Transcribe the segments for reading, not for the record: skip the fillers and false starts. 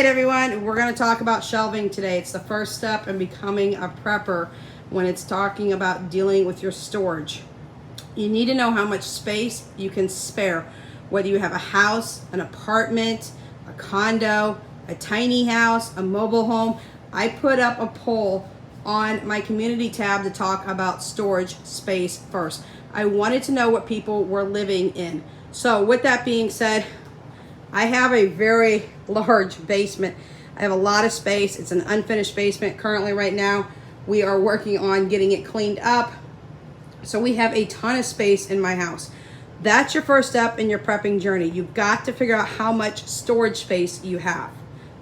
right, everyone, we're going to talk about shelving today. It's the first step in becoming a prepper when it's talking about dealing with your storage. You need to know how much space you can spare, whether you have a house, an apartment, a condo, a tiny house, a mobile home. I put up a poll on my community tab to talk about storage space first. I wanted to know what people were living in. So with that being said, I have a very large basement. I have a lot of space. It's an unfinished basement currently right now. We are working on getting it cleaned up. So we have a ton of space in my house. That's your first step in your prepping journey. You've got to figure out how much storage space you have.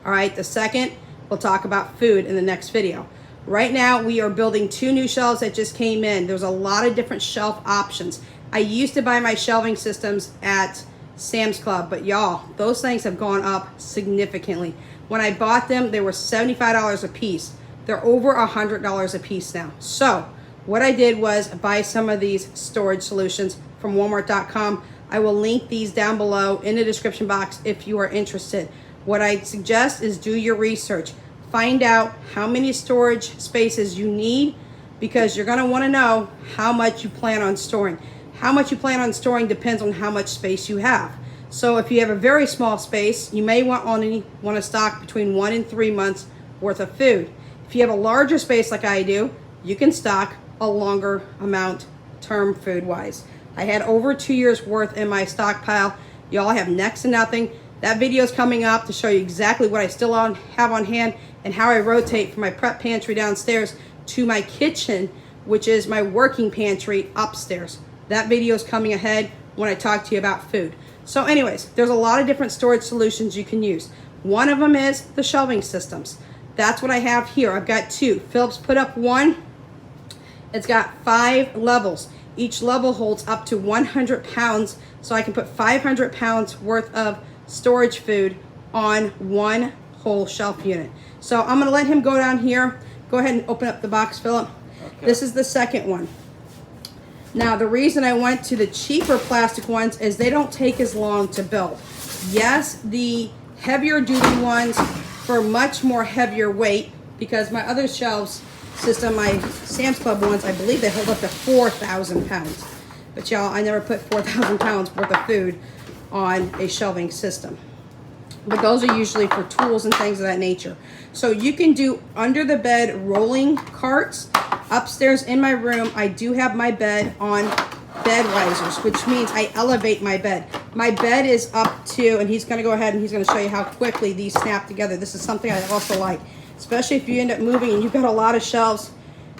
All right, the second, we'll talk about food in the next video. Right now, we are building 2 new shelves that just came in. There's a lot of different shelf options. I used to buy my shelving systems at Sam's Club, but y'all, those things have gone up significantly. When I bought them, they were $75 a piece. They're over $100 a piece now. So what I did was buy some of these storage solutions from Walmart.com. I will link these down below in the description box if you are interested. What I suggest is do your research. Find out how many storage spaces you need, because you're gonna wanna know how much you plan on storing. How much you plan on storing depends on how much space you have. So if you have a very small space, you may want to stock between 1 and 3 months worth of food. If you have a larger space like I do, you can stock a longer amount term food wise. I had over 2 years worth in my stockpile. Y'all have next to nothing. That video is coming up to show you exactly what I still have on hand and how I rotate from my prep pantry downstairs to my kitchen, which is my working pantry upstairs. That video is coming ahead when I talk to you about food. So anyways, there's a lot of different storage solutions you can use. One of them is the shelving systems. That's what I have here. I've got 2. Phillips put up one. It's got 5 levels. Each level holds up to 100 pounds, so I can put 500 pounds worth of storage food on one whole shelf unit. So I'm gonna let him go down here. Go ahead and open up the box, Philip. Okay. This is the second one. Now, the reason I went to the cheaper plastic ones is they don't take as long to build. Yes, the heavier duty ones for much more heavier weight, because my other shelves system, my Sam's Club ones, I believe they hold up to 4,000 pounds. But y'all, I never put 4,000 pounds worth of food on a shelving system. But those are usually for tools and things of that nature. So you can do under the bed rolling carts. Upstairs in my room, I do have my bed on bed risers, which means I elevate my bed. My bed is up to, and he's gonna go ahead and he's gonna show you how quickly these snap together. This is something I also like, especially if you end up moving and you've got a lot of shelves.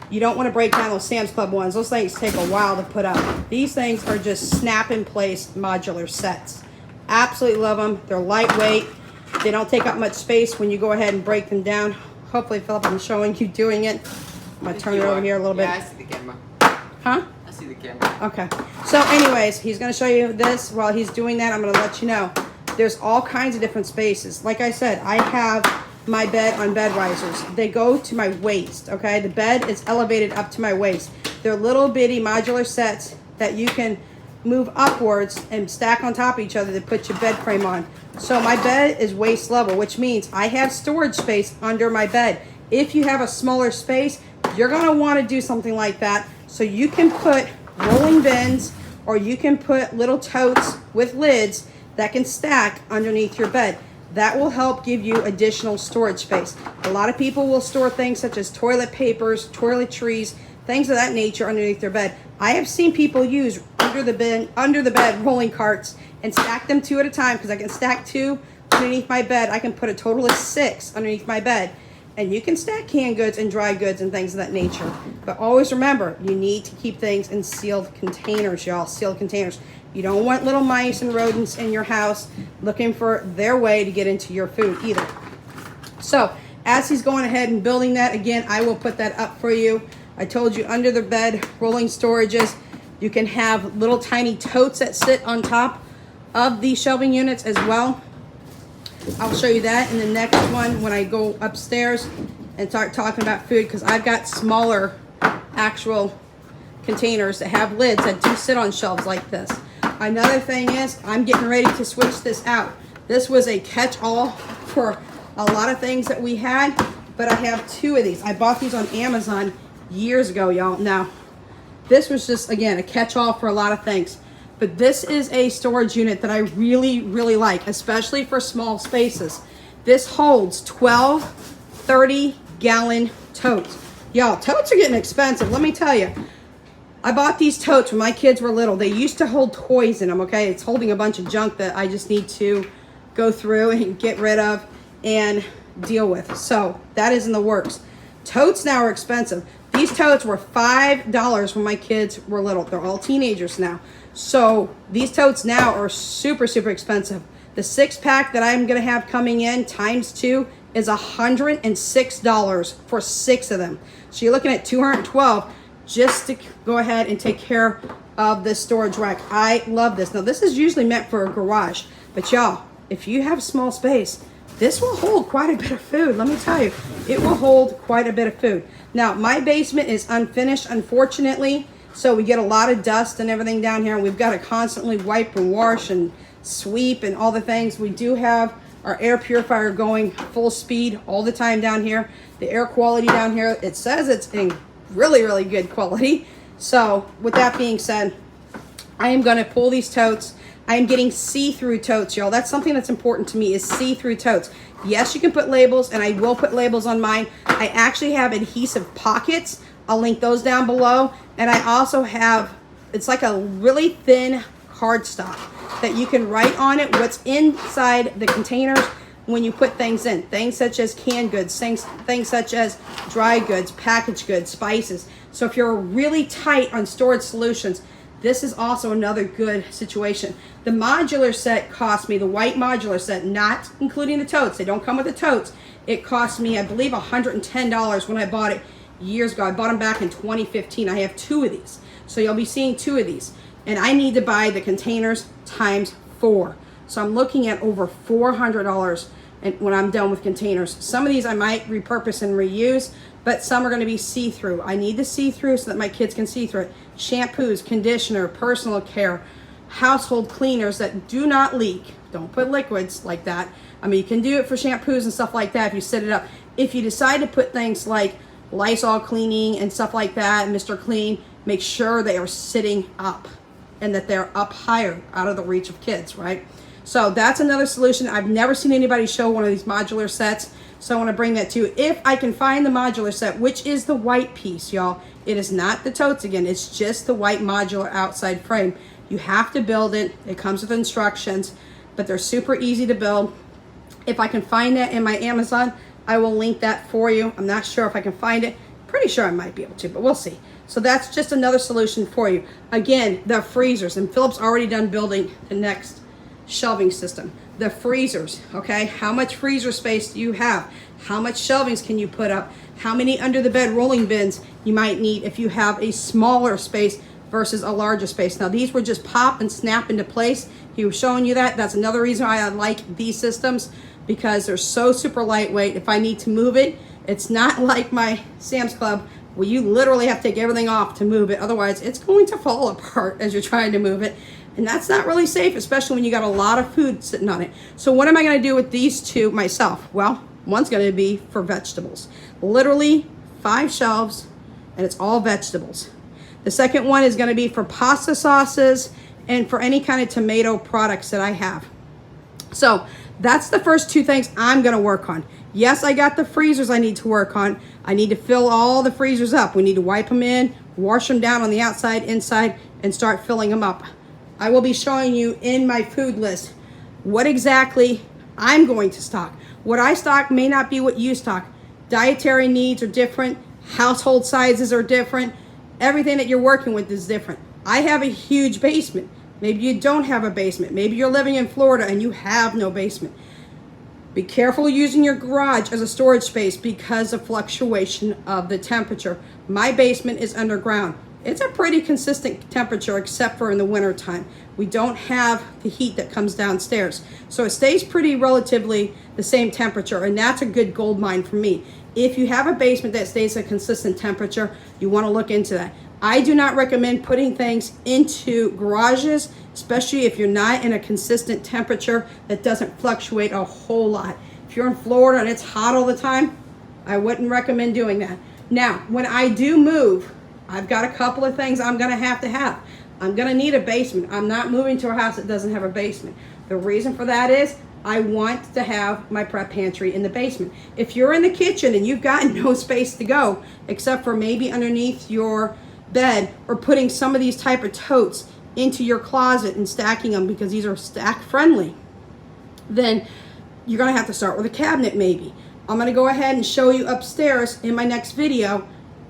You don't wanna break down those Sam's Club ones. Those things take a while to put up. These things are just snap in place modular sets. Absolutely love them. They're lightweight. They don't take up much space when you go ahead and break them down. Hopefully, Philip, I'm showing you doing it. I'm gonna turn it over here a little bit. Yeah, I see the camera. Huh? I see the camera. Okay. So anyways, he's gonna show you this. While he's doing that, I'm gonna let you know there's all kinds of different spaces. Like I said, I have my bed on bed risers. They go to my waist, okay? The bed is elevated up to my waist. They're little bitty modular sets that you can move upwards and stack on top of each other to put your bed frame on. So my bed is waist level, which means I have storage space under my bed. If you have a smaller space, you're gonna wanna do something like that. So you can put rolling bins, or you can put little totes with lids that can stack underneath your bed. That will help give you additional storage space. A lot of people will store things such as toilet papers, toiletries, things of that nature underneath their bed. I have seen people use under the bed rolling carts and stack them 2 at a time, because I can stack 2 underneath my bed. I can put a total of 6 underneath my bed. And you can stack canned goods and dry goods and things of that nature. But always remember, you need to keep things in sealed containers, y'all. Sealed containers. You don't want little mice and rodents in your house looking for their way to get into your food either. So as he's going ahead and building that, again, I will put that up for you. I told you under the bed rolling storages. You can have little tiny totes that sit on top of the shelving units as well. I'll show you that in the next one when I go upstairs and start talking about food, because I've got smaller actual containers that have lids that do sit on shelves like this. Another thing is I'm getting ready to switch this out. This was a catch-all for a lot of things that we had, but I have 2 of these. I bought these on Amazon years ago, y'all. Now, this was just, again, a catch-all for a lot of things. But this is a storage unit that I really, really like, especially for small spaces. This holds 12 30-gallon totes. Y'all, totes are getting expensive, let me tell you. I bought these totes when my kids were little. They used to hold toys in them, okay? It's holding a bunch of junk that I just need to go through and get rid of and deal with. So that is in the works. Totes now are expensive. These totes were $5 when my kids were little. They're all teenagers now. So these totes now are super, super expensive. The 6-pack that I'm gonna have coming in times 2 is $106 for 6 of them. So you're looking at $212 just to go ahead and take care of this storage rack. I love this. Now this is usually meant for a garage, but y'all, if you have small space, this will hold quite a bit of food. Let me tell you, it will hold quite a bit of food. Now my basement is unfinished, unfortunately, so we get a lot of dust and everything down here. We've got to constantly wipe and wash and sweep and all the things. We do have our air purifier going full speed all the time down here. The air quality down here, it says it's in really, really good quality. So with that being said, I am going to pull these totes. I am getting see-through totes, y'all. That's something that's important to me, is see-through totes. Yes, you can put labels, and I will put labels on mine. I actually have adhesive pockets. I'll link those down below. And I also have, it's like a really thin cardstock that you can write on it what's inside the containers when you put things in. Things such as canned goods, things such as dry goods, packaged goods, spices. So if you're really tight on storage solutions, this is also another good situation. The modular set cost me, the white modular set, not including the totes. They don't come with the totes. It cost me, I believe, $110 when I bought it years ago. I bought them back in 2015. I have 2 of these. So you'll be seeing 2 of these. And I need to buy the containers times 4. So I'm looking at over $400 when I'm done with containers. Some of these I might repurpose and reuse, but some are going to be see-through. I need the see-through so that my kids can see through it. Shampoos, conditioner, personal care, household cleaners that do not leak. Don't put liquids like that. I mean, you can do it for shampoos and stuff like that if you set it up. If you decide to put things like Lysol cleaning and stuff like that, Mr. Clean, make sure they are sitting up and that they're up higher out of the reach of kids, right? So that's another solution. I've never seen anybody show one of these modular sets, so I want to bring that to you. If I can find the modular set, which is the white piece, y'all. It is not the totes again. It's just the white modular outside frame. You have to build it. It comes with instructions, but they're super easy to build. If I can find that in my Amazon, I will link that for you. I'm not sure if I can find it. Pretty sure I might be able to, but we'll see. So that's just another solution for you. Again, the freezers, and Philip's already done building the next shelving system. The freezers, okay? How much freezer space do you have? How much shelvings can you put up? How many under the bed rolling bins you might need if you have a smaller space versus a larger space. Now these were just pop and snap into place. He was showing you that. That's another reason why I like these systems, because they're so super lightweight. If I need to move it, it's not like my Sam's Club where you literally have to take everything off to move it. Otherwise, it's going to fall apart as you're trying to move it. And that's not really safe, especially when you got a lot of food sitting on it. So what am I going to do with these 2 myself? Well, one's going to be for vegetables. Literally 5 shelves, and it's all vegetables. The second one is going to be for pasta sauces and for any kind of tomato products that I have. So that's the first 2 things I'm going to work on. Yes, I got the freezers I need to work on. I need to fill all the freezers up. We need to wipe them in, wash them down on the outside, inside, and start filling them up. I will be showing you in my food list what exactly I'm going to stock. What I stock may not be what you stock. Dietary needs are different. Household sizes are different. Everything that you're working with is different. I have a huge basement. Maybe you don't have a basement. Maybe you're living in Florida and you have no basement. Be careful using your garage as a storage space because of fluctuation of the temperature. My basement is underground. It's a pretty consistent temperature except for in the winter time. We don't have the heat that comes downstairs. So it stays pretty relatively the same temperature, and that's a good gold mine for me. If you have a basement that stays a consistent temperature, you want to look into that. I do not recommend putting things into garages, especially if you're not in a consistent temperature that doesn't fluctuate a whole lot. If you're in Florida and it's hot all the time, I wouldn't recommend doing that. Now, when I do move, I've got a couple of things I'm gonna have to have. I'm gonna need a basement. I'm not moving to a house that doesn't have a basement. The reason for that is I want to have my prep pantry in the basement. If you're in the kitchen and you've got no space to go, except for maybe underneath your bed, or putting some of these type of totes into your closet and stacking them because these are stack friendly, then you're gonna have to start with a cabinet maybe. I'm gonna go ahead and show you upstairs in my next video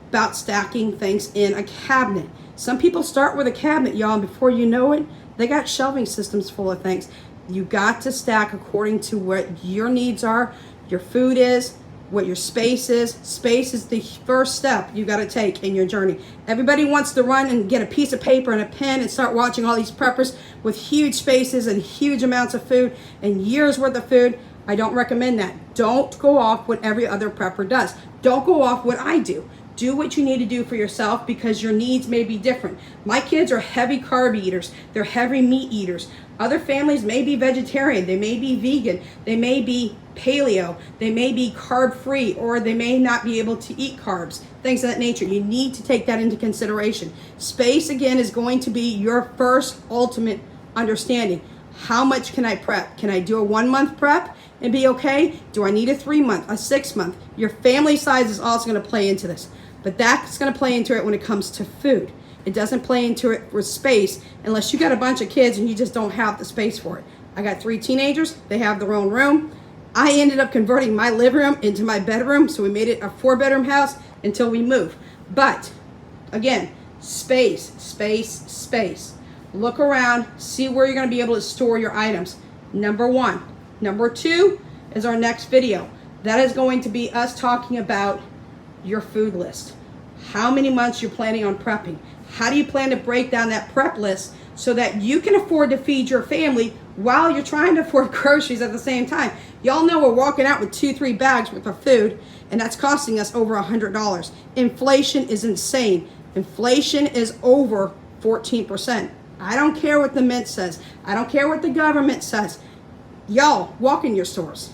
about stacking things in a cabinet. Some people start with a cabinet, y'all, and before you know it, they got shelving systems full of things. You got to stack according to what your needs are, your food is, what your space is. Space is the first step you got to take in your journey. Everybody wants to run and get a piece of paper and a pen and start watching all these preppers with huge spaces and huge amounts of food and years worth of food. I don't recommend that. Don't go off what every other prepper does. Don't go off what I do. Do what you need to do for yourself because your needs may be different. My kids are heavy carb eaters. They're heavy meat eaters. Other families may be vegetarian. They may be vegan. They may be paleo. They may be carb free, or they may not be able to eat carbs, things of that nature. You need to take that into consideration. Space, again, is going to be your first ultimate understanding. How much can I prep? Can I do a 1 month prep and be okay? Do I need a 3 month, a 6 month? Your family size is also going to play into this. But that's going to play into it when it comes to food. It doesn't play into it with space unless you got a bunch of kids and you just don't have the space for it. I got 3 teenagers. They have their own room. I ended up converting my living room into my bedroom, so we made it a 4-bedroom house until we moved. But again, space, space, space. Look around, see where you're going to be able to store your items. Number 1. Number 2 is our next video. That is going to be us talking about your food list. How many months you're planning on prepping. How do you plan to break down that prep list so that you can afford to feed your family while you're trying to afford groceries at the same time? Y'all know we're walking out with 2-3 bags worth of food, and that's costing us over $100. Inflation is insane. Inflation is over 14%. I don't care what the Mint says. I don't care what the government says. Y'all, walk in your stores.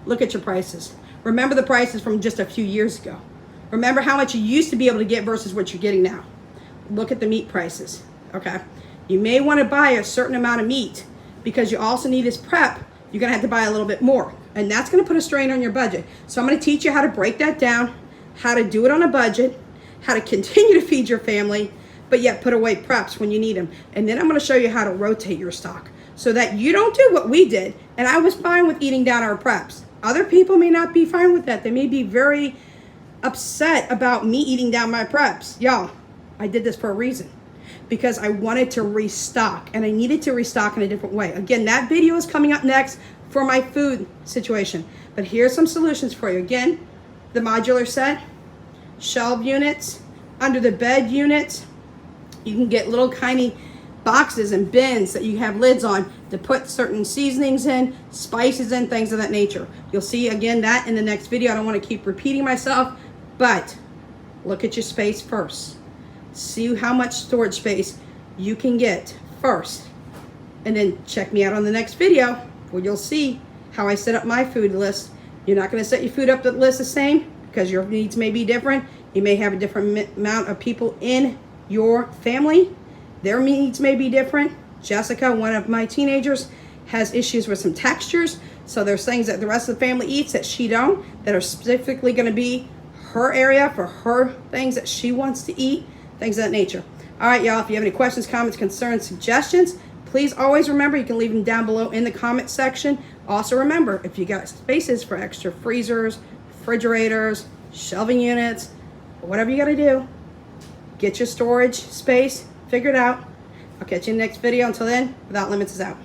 Look at your prices. Remember the prices from just a few years ago. Remember how much you used to be able to get versus what you're getting now. Look at the meat prices, okay? You may want to buy a certain amount of meat because you also need this prep. You're going to have to buy a little bit more, and that's going to put a strain on your budget. So I'm going to teach you how to break that down, how to do it on a budget, how to continue to feed your family, but yet put away preps when you need them. And then I'm going to show you how to rotate your stock so that you don't do what we did. And I was fine with eating down our preps. Other people may not be fine with that. They may be very upset about me eating down my preps. Y'all, I did this for a reason, because I wanted to restock, and I needed to restock in a different way. Again, that video is coming up next for my food situation, but here's some solutions for you. Again, the modular set, shelf units, under the bed units. You can get little tiny boxes and bins that you have lids on to put certain seasonings in, spices in, things of that nature. You'll see again that in the next video. I don't want to keep repeating myself, but look at your space first. See how much storage space you can get first, and then check me out on the next video where you'll see how I set up my food list. You're not going to set your food up the list the same because your needs may be different. You may have a different amount of people in your family. Their needs may be different. Jessica, one of my teenagers, has issues with some textures, so there's things that the rest of the family eats that she don't, that are specifically going to be her area for her things that she wants to eat, things of that nature. All right, y'all, if you have any questions, comments, concerns, suggestions, please always remember you can leave them down below in the comment section. Also remember, if you got spaces for extra freezers, refrigerators, shelving units, whatever you got to do, get your storage space figured out. I'll catch you in the next video. Until then, Without Limits is out.